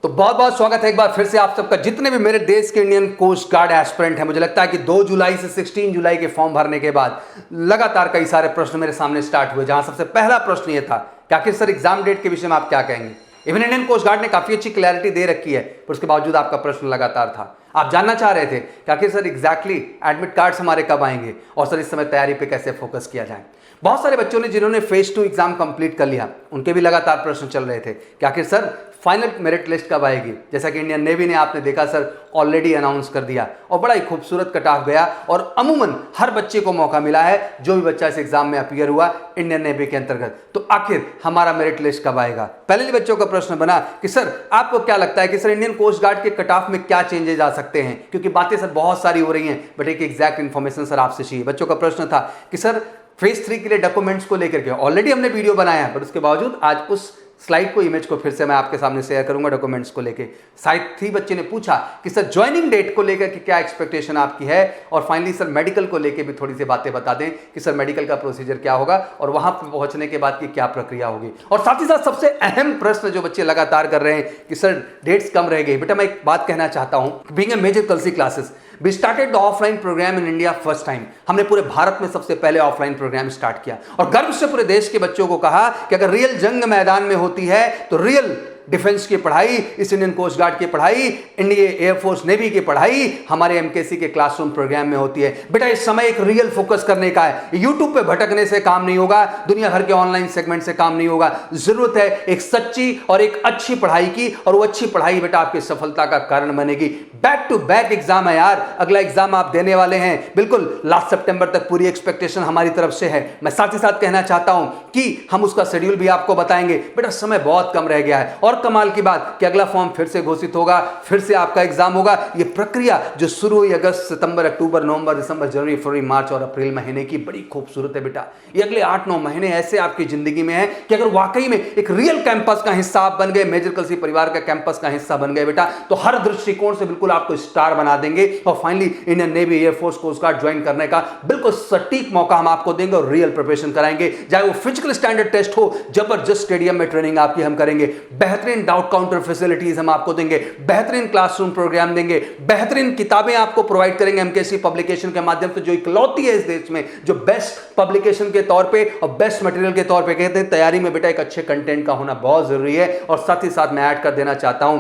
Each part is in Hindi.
तो बहुत बहुत स्वागत है एक बार फिर से आप सबका, जितने भी मेरे देश के इंडियन कोस्ट गार्ड एस्पिरेंट हैं। मुझे लगता है कि 2 जुलाई से 16 जुलाई के फॉर्म भरने के बाद लगातार कई सारे प्रश्न मेरे सामने स्टार्ट हुए, जहां सबसे पहला प्रश्न ये था कि आखिर सर एग्जाम डेट के विषय में आप क्या कहेंगे। इवन इंडियन कोस्ट गार्ड ने काफी अच्छी क्लैरिटी दे रखी है, पर उसके बावजूद आपका प्रश्न लगातार था। आप जानना चाह रहे थे कि आखिर सर एग्जैक्टली एडमिट कार्ड्स हमारे कब आएंगे और सर इस समय तैयारी पे कैसे फोकस किया जाए। बहुत सारे बच्चों ने जिन्होंने फेज 2 एग्जाम कंप्लीट कर लिया, उनके भी लगातार प्रश्न चल रहे थे कि आखिर सर फाइनल मेरिट लिस्ट कब आएगी। जैसा कि इंडियन नेवी ने आपने देखा सर ऑलरेडी अनाउंस कर दिया और बड़ा ही खूबसूरत कट ऑफ गया और अमूमन हर बच्चे को मौका मिला है जो भी बच्चा इस एग्जाम में अपीयर हुआ इंडियन नेवी के अंतर्गत। तो आखिर हमारा मेरिट लिस्ट कब आएगा। पहले ही बच्चों का प्रश्न बना कि सर आपको क्या लगता है कि सर इंडियन कोस्ट गार्ड के कट ऑफ में क्या चेंजेस आ सकते हैं, क्योंकि बातें सर बहुत सारी हो रही हैं, बट एक एग्जैक्ट इन्फॉर्मेशन सर आपसे चाहिए। बच्चों का प्रश्न था कि सर फेज 3 के लिए डॉक्यूमेंट्स को लेकर के ऑलरेडी हमने वीडियो बनाया है, बट उसके बावजूद आज उस स्लाइड को, इमेज को फिर से मैं आपके सामने शेयर करूंगा डॉक्यूमेंट्स को लेके। साथ ही बच्चे ने पूछा कि सर ज्वाइनिंग डेट को लेकर के क्या एक्सपेक्टेशन आपकी है, और फाइनली सर मेडिकल को लेके भी थोड़ी सी बातें बता दें कि सर मेडिकल का प्रोसीजर क्या होगा और वहां पर पहुंचने के बाद की क्या प्रक्रिया होगी। और साथ ही साथ सबसे अहम प्रश्न जो बच्चे लगातार कर रहे हैं कि सर डेट्स कम रह गई। बेटा मैं एक बात कहना चाहता हूं, being a major Kalsi classes we started the offline program in India first time. हमने पूरे भारत में सबसे पहले ऑफलाइन प्रोग्राम स्टार्ट किया और गर्व से पूरे देश के बच्चों को कहा कि अगर रियल जंग मैदान में होती है तो रियल डिफेंस की पढ़ाई, इस इंडियन कोस्ट गार्ड की पढ़ाई, इंडियन एयरफोर्स नेवी की पढ़ाई हमारे एमकेसी के क्लासरूम प्रोग्राम में होती है। बेटा इस समय एक रियल फोकस करने का है। यूट्यूब पे भटकने से काम नहीं होगा, दुनिया भर के ऑनलाइन सेगमेंट से काम नहीं होगा। जरूरत है एक सच्ची और एक अच्छी पढ़ाई की, और वो अच्छी पढ़ाई बेटा आपकी सफलता का कारण बनेगी। बैक टू बैक एग्जाम है यार, अगला एग्जाम आप देने वाले हैं। बिल्कुल लास्ट सितंबर तक पूरी एक्सपेक्टेशन हमारी तरफ से है। मैं साथ ही साथ कहना चाहता हूं कि हम उसका शेड्यूल भी आपको बताएंगे। बेटा समय बहुत कम रह गया है, और कमाल की बात कि अगला फॉर्म फिर से घोषित होगा, फिर से आपका एग्जाम होगा। ये प्रक्रिया जो शुरू हुई अगस्त, सितंबर, अक्टूबर, नवंबर, दिसंबर, जनवरी, फरवरी, मार्च और अप्रैल महीने की, बड़ी खूबसूरत है बेटा। ये अगले 8-9 महीने ऐसे आपकी जिंदगी में है कि अगर वाकई में एक रियल कैंपस का हिस्सा आप बन गए, मेजर कलसी परिवार का कैंपस का हिस्सा बन गए बेटा, तो हर दृष्टिकोण से बिल्कुल आपको स्टार बना देंगे। और finally Indian navy, air force, coast guard join करने का बिल्कुल सटीक मौका हम आपको देंगे और रियल प्रिपरेशन कराएंगे। चाहे वो फिजिकल स्टैंडर्ड टेस्ट हो, जबरदस्त स्टेडियम में ट्रेनिंग आपकी हम करेंगे, बेहतरीन डाउट काउंटर फैसिलिटीज हम आपको देंगे, बेहतरीन क्लासरूम प्रोग्राम देंगे, बेहतरीन किताबें आपको प्रोवाइड करेंगे एमकेसी पब्लिकेशन के माध्यम से, जो इकलौती है इस देश में जो बेस्ट पब्लिकेशन के तौर पे और बेस्ट मटेरियल के तौर पे। कहते हैं तैयारी में बेटा एक अच्छे कंटेंट का होना बहुत जरूरी है। और साथ ही साथ मैं ऐड कर देना चाहता हूं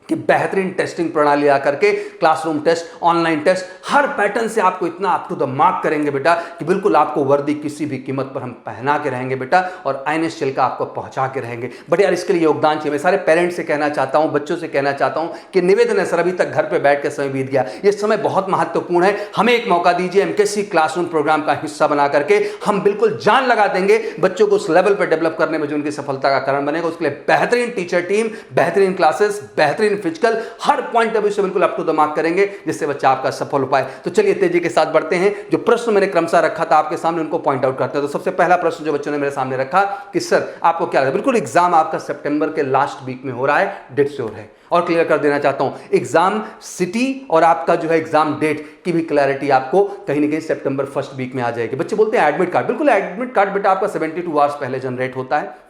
कि बेहतरीन टेस्टिंग प्रणाली आकर के क्लासरूम टेस्ट, ऑनलाइन टेस्ट, हर पैटर्न से आपको इतना अप टू द मार्क करेंगे बेटा कि बिल्कुल आपको वर्दी किसी भी कीमत पर हम पहना के रहेंगे बेटा, और आईएनएस चिल्का आपको पहुंचा के रहेंगे। बट यार इसके लिए योगदान चाहिए। मैं सारे पेरेंट्स से कहना चाहता हूं, बच्चों से कहना चाहता हूं कि निवेदन है सर, अभी तक घर पर बैठ के समय बीत गया, ये समय बहुत महत्वपूर्ण है। हमें एक मौका दीजिए, एमकेसी क्लासरूम प्रोग्राम का हिस्सा बना करके हम बिल्कुल जान लगा देंगे बच्चों को उस लेवल पर डेवलप करने में जो उनकी सफलता का कारण बनेगा। उसके लिए बेहतरीन टीचर टीम, बेहतरीन क्लासेस, बेहतरीन physical, her point of view से बिल्कुल अप टू द मार्क करेंगे, जिससे बच्चा आपका सफल हो पाए। तो चलिए तेजी के साथ बढ़ते हैं। जो प्रश्न मैंने क्रमशः रखा था आपके सामने उनको पॉइंट आउट करते हैं। तो सबसे पहला प्रश्न जो बच्चों ने मेरे सामने रखा कि सर आपको क्या लगता है, बिल्कुल एग्जाम आपका सितंबर के लास्ट वीक में हो रहा है, डेट श्योर है। और क्लियर कर देना चाहता हूं, एग्जाम सिटी और आपका जो है एग्जाम डेट की भी क्लैरिटी आपको कहीं ना कहीं सितंबर फर्स्ट वीक में आ जाएगी। बच्चे बोलते हैं एडमिट कार्ड, बिल्कुल एडमिट कार्ड बेटा आपका 72 आवर्स पहले जनरेट होता है,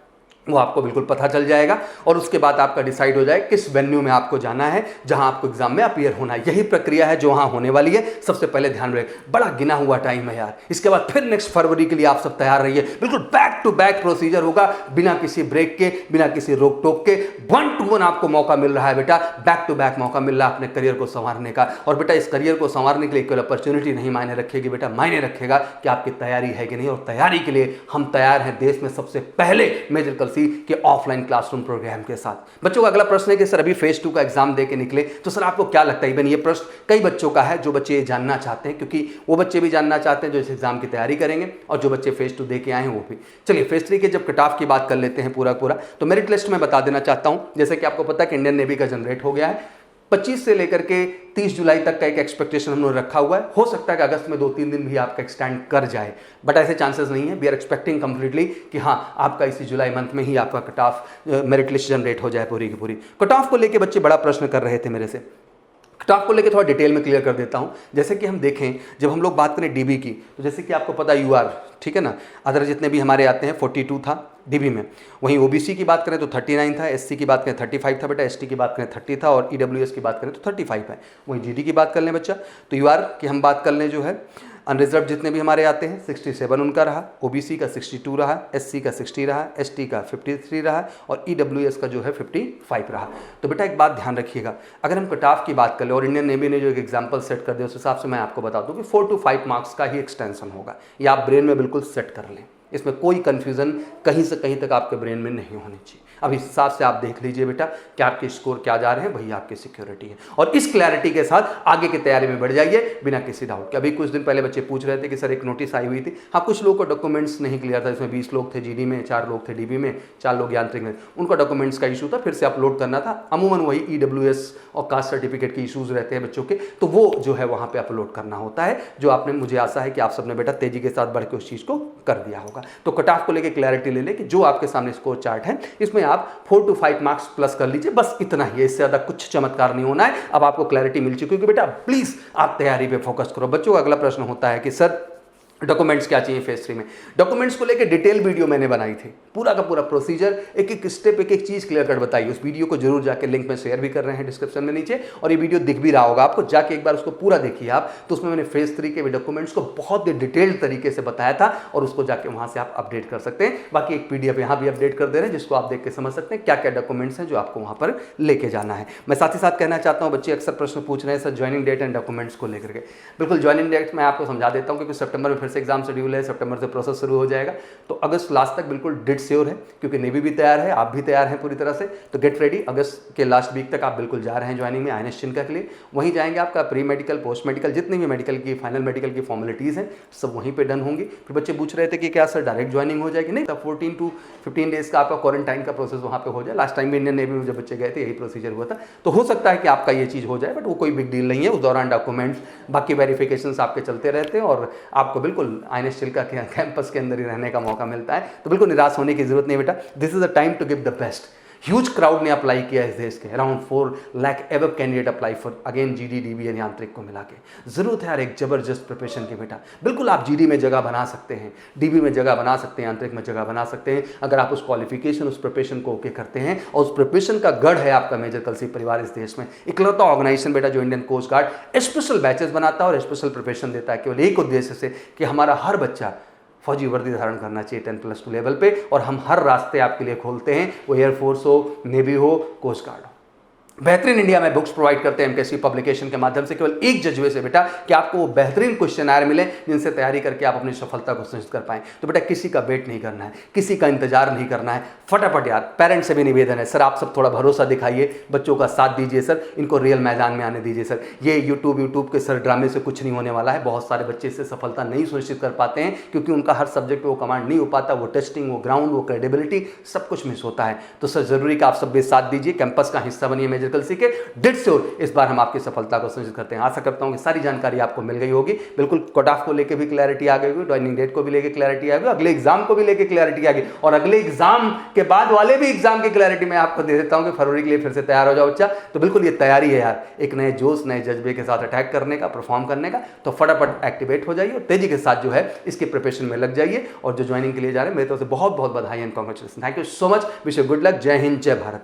वो आपको बिल्कुल पता चल जाएगा। और उसके बाद आपका डिसाइड हो जाए किस वेन्यू में आपको जाना है जहां आपको एग्जाम में अपीयर होना है। यही प्रक्रिया है जो वहां होने वाली है। सबसे पहले ध्यान रहे, बड़ा गिना हुआ टाइम है यार। इसके बाद फिर नेक्स्ट फरवरी के लिए आप सब तैयार रहिए। बिल्कुल बैक टू बैक प्रोसीजर होगा, बिना किसी ब्रेक के, बिना किसी रोक टोक के। 1 to 1 आपको मौका मिल रहा है बेटा, बैक टू बैक मौका मिल रहा है अपने करियर को संवारने का। और बेटा इस करियर को संवारने के लिए केवल अपॉर्चुनिटी नहीं मायने रखेगी बेटा, मायने रखेगा कि आपकी तैयारी है कि नहीं। और तैयारी के लिए हम तैयार हैं देश में सबसे पहले मेजर कलसी के ऑफलाइन क्लासरूम प्रोग्राम के साथ। बच्चों का अगला प्रश्न है कि सर अभी फेज 2 का एग्जाम दे के निकले, तो सर आपको क्या लगता है। इवन ये प्रश्न कई बच्चों का है जो बच्चे जानना चाहते हैं, क्योंकि वो बच्चे भी जानना चाहते हैं जो इस एग्जाम की तैयारी करेंगे और जो बच्चे फेज 2 दे के आए हैं वो भी। चलिए फेज 3 के जब कट ऑफ की बात कर लेते हैं पूरा तो मेरिट लिस्ट में बता देना चाहता हूं। जैसे कि आपको पता है कि इंडियन नेवी का जनरेट हो गया है, 25 से लेकर के 30 जुलाई तक का एक एक्सपेक्टेशन हमने रखा हुआ है। हो सकता है कि अगस्त में 2-3 दिन भी आपका एक्सटेंड कर जाए, बट ऐसे चांसेस नहीं है। वी आर एक्सपेक्टिंग कंप्लीटली कि हाँ आपका इसी जुलाई मंथ में ही आपका cut off merit list generate हो जाए पूरी की पूरी। कट ऑफ को लेके बच्चे बड़ा प्रश्न कर रहे थे मेरे से। कट ऑफ को लेके थोड़ा डिटेल में क्लियर कर देता हूं। जैसे कि हम देखें, जब हम लोग बात करें डीबी की, तो जैसे कि आपको पता यूआर, ठीक है ना, अदर जितने भी हमारे आते हैं 42 था, डीबी में। वहीं ओबीसी की बात करें तो 39 था, एससी की बात करें 35 था बेटा, एसटी की बात करें 30 था और ईडब्ल्यूएस की बात करें तो 35 है। वहीं जीडी की बात कर लें बच्चा तो यूआर की हम बात कर लें जो है अनरिजर्व जितने भी हमारे आते हैं 67 उनका रहा, ओबीसी का 62 रहा, एससी का 60 रहा, एसटी का 53 रहा और ईडब्ल्यूएस का जो है 55 रहा। तो बेटा एक बात ध्यान रखिएगा, अगर हम कट ऑफ की बात कर ले और इंडियन नेवी ने जो एक एग्जांपल सेट कर दिया उस हिसाब से मैं आपको बता दूं कि 4 to 5 मार्क्स का ही एक्सटेंशन होगा। ये आप ब्रेन में बिल्कुल सेट कर लें, इसमें कोई कन्फ्यूज़न कहीं से कहीं तक आपके ब्रेन में नहीं होनी चाहिए। अब इस हिसाब से आप देख लीजिए बेटा कि आपके स्कोर क्या जा रहे हैं, वही आपकी सिक्योरिटी है। और इस क्लैरिटी के साथ आगे की तैयारी में बढ़ जाइए बिना किसी डाउट के। अभी कुछ दिन पहले बच्चे पूछ रहे थे कि सर एक नोटिस आई हुई थी, हाँ कुछ लोगों को डॉक्यूमेंट्स नहीं क्लियर था, इसमें 20 लोग थे जीडी में, 4 लोग थे डीबी में, 4 लोग यांत्रिक में, उनका डॉक्यूमेंट्स का इशू था, फिर से अपलोड करना था। अमूमन वही ईडब्ल्यूएस और कास्ट सर्टिफिकेट के इशूज़ रहते हैं बच्चों के, तो वो जो है वहाँ पर अपलोड करना होता है, जो आपने, मुझे आशा है कि आप सबने बेटा तेजी के साथ बढ़ के उस चीज़ को कर दिया होगा। तो कट ऑफ को लेकर क्लैरिटी ले लें कि जो आपके सामने स्कोर चार्ट है इसमें आप 4 to 5 मार्क्स प्लस कर लीजिए, बस इतना ही है, इससे ज्यादा कुछ चमत्कार नहीं होना है। अब आपको क्लैरिटी मिल चुकी है कि बेटा प्लीज आप तैयारी पे फोकस करो। बच्चों का अगला प्रश्न होता है कि सर डॉक्यूमेंट्स क्या चाहिए फेज 3 में। डॉक्यूमेंट्स को लेकर डिटेल वीडियो मैंने बनाई थी, पूरा का पूरा प्रोसीजर, एक एक स्टेप, एक एक चीज क्लियर कट बताई। उस वीडियो को जरूर जाके लिंक में शेयर भी कर रहे हैं डिस्क्रिप्शन में नीचे, और ये वीडियो दिख भी रहा होगा आपको, जाके एक बार उसको पूरा देखिए आप। तो उसमें मैंने फेज 3 के डॉक्यूमेंट्स को बहुत ही डिटेल्ड तरीके से बताया था, और उसको जाके वहां से आप अपडेट कर सकते हैं। बाकी एक पीडीएफ यहाँ भी अपडेट कर दे रहे हैं जिसको आप देख के समझ सकते हैं क्या क्या डॉक्यूमेंट्स हैं जो आपको वहां पर लेके जाना है। मैं साथ ही साथ कहना चाहता हूँ, बच्चे अक्सर प्रश्न पूछ रहे हैं sir joining date and documents को लेकर के। बिल्कुल ज्वाइनिंग डेट मैं आपको समझा देता हूँ, क्योंकि सितंबर में फिर से एग्जाम शेड्यूल है, सितंबर से प्रोसेस शुरू हो जाएगा। तो अगस्त लास्ट तक बिल्कुल डेट श्योर है, क्योंकि नेवी भी तैयार है, आप भी तैयार हैं पूरी तरह से। तो गेट रेडी, अगस्त के लास्ट वीक तक आप बिल्कुल जा रहे हैं ज्वाइनिंग में आईएनएस चिन्ह के लिए। वहीं जाएंगे, आपका प्री मेडिकल, पोस्ट मेडिकल, जितनी भी मेडिकल की, फाइनल मेडिकल की फॉर्मेलिटीज़ हैं सब वहीं पे डन होंगी। फिर बच्चे पूछ रहे थे कि क्या सर डायरेक्ट ज्वाइनिंग हो जाएगी, नहीं, तब 14 to 15 डेज का आपका क्वारंटाइन का प्रोसेस वहाँ पे हो जाए। लास्ट टाइम भी इंडियन नेवी में जब बच्चे गए थे यही प्रोसीजर हुआ था। तो हो सकता है कि आपका ये चीज़ हो जाए, बट वो कोई बिग डील नहीं है। उस दौरान डॉक्यूमेंट्स, बाकी वेरिफिकेशंस आपके चलते रहते हैं और आपको बिल्कुल आईएनएस चिल्का के कैंपस के अंदर ही रहने का मौका मिलता है। तो बिल्कुल निराश होने की जरूरत नहीं बेटा, this is the time to give the best. Huge crowd ने अप्लाई किया इस देश के, around 4 lakh above candidate apply for again GD, DB and यांत्रिक को मिला के। जरूरत है यार एक जबरदस्त प्रिपरेशन की बेटा। बिल्कुल आप जीडी में जगह बना सकते हैं, डीबी में जगह बना सकते हैं, यांत्रिक में जगह बना सकते हैं, अगर आप उस क्वालिफिकेशन, उस प्रिपरेशन को ओके करते हैं। और उस प्रिपरेशन का गढ़ है आपका मेजर कलसी परिवार इस देश में, इकलौता ऑर्गेनाइजेशन बेटा जो Indian coast guard special batches बनाता है और स्पेशल प्रिपरेशन देता है, केवल एक उद्देश्य से कि हमारा हर बच्चा फौजी वर्दी धारण करना चाहिए 10+2 लेवल पे। और हम हर रास्ते आपके लिए खोलते हैं, वो एयरफोर्स हो, नेवी हो, कोस्ट गार्ड हो। बेहतरीन इंडिया में बुक्स प्रोवाइड करते हैं एमकेएससी पब्लिकेशन के माध्यम से, केवल एक जज्बे से बेटा कि आपको वो बेहतरीन क्वेश्चन मिले जिनसे तैयारी करके आप अपनी सफलता को सुनिश्चित कर पाएं। तो बेटा किसी का वेट नहीं करना है, किसी का इंतजार नहीं करना है, फटाफट यार। पेरेंट्स से भी निवेदन है, सर आप सब थोड़ा भरोसा दिखाइए, बच्चों का साथ दीजिए सर, इनको रियल मैदान में आने दीजिए सर। ये यूट्यूब के सर ड्रामे से कुछ नहीं होने वाला है। बहुत सारे बच्चे इससे सफलता नहीं सुनिश्चित कर पाते हैं क्योंकि उनका हर सब्जेक्ट पे वो कमांड नहीं हो पाता, वो टेस्टिंग, वो ग्राउंड, वो क्रेडिबिलिटी, सब कुछ मिस होता है। तो सर जरूरी का आप सब भी साथ दीजिए, कैंपस का हिस्सा बनिए मेजर कलसी के। डेट श्योर इस बार हम आपकी सफलता को सुनिश्चित करते हैं। आशा करता हूं कि सारी जानकारी आपको मिल गई होगी। बिल्कुल कट ऑफ को लेकर भी क्लैरिटी आ गई होगी, ज्वाइनिंग डेट को भी लेकर क्लैरिटी आ गई, अगले एग्जाम को भी लेकर क्लैरिटी आ गई, और अगले एग्जाम के बाद वाले भी एग्जाम की क्लैरिटी मैं आपको दे देता हूं कि फरवरी के लिए फिर से तैयार हो जाओ बच्चा। तो बिल्कुल ये तैयारी है यार, एक नए जोश, नए जज्बे के साथ अटैक करने का, परफॉर्म करने का। तो फटाफट एक्टिवेट हो जाइए और तेजी के साथ जो है इसकी प्रिपरेशन में लग जाइए। और जो ज्वाइनिंग के लिए जा रहे हैं, मेरी तरफ से बहुत बहुत बधाई and congratulation. Thank you so much, wish you good luck. जय हिंद, जय भारत।